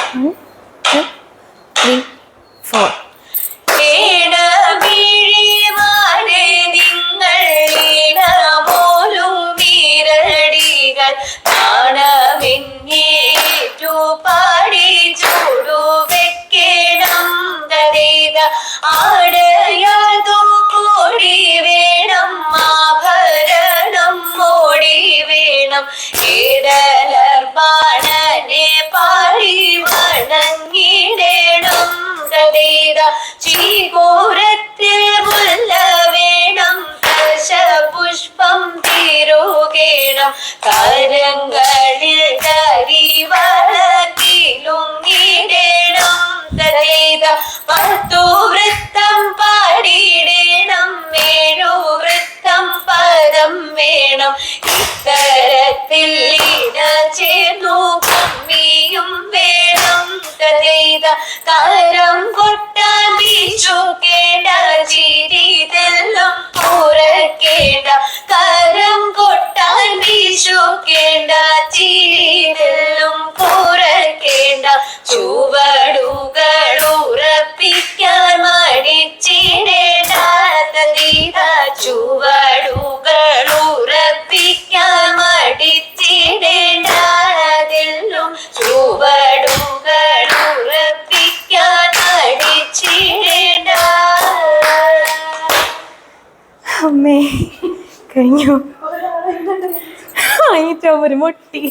1 2 3 4. ചീകൂരത്തിൽ മുല്ല വേണം, ദശപുഷ്പം തിരുകേണം, കരങ്ങളിൽ കരിവളക്കിലുങ്ങിടേണം. പത്തു വൃത്തം പാടിയിടേണം, 7 വൃത്തം പദം വേണം. ഇത്തരത്തിൽ ഇട ചേർന്നു കമ്മിയും വേണം. കരം കൊട്ടാൻ വീശുകേണ്ട, ചിരിതെല്ലാം ഉറക്കേണ്ട. കരം കൊട്ടാൻ വീശുകേണ്ട, ചിരിതെല്ലാം ഉറക്കേണ്ട. ചുവടുകൾ ഉറപ്പിക്കാൻ മടിച്ചിടേണ്ട. ചുവടുകൾ ഉറപ്പിക്കാൻ മടിച്ചിടേണ്ട. അതെല്ലാം ചുവടുകൾ ഉറപ്പിക്കാൻ മടിച്ചിടേണ്ട. അമ്മേ കഴിഞ്ഞു. ഒരു മുട്ടി.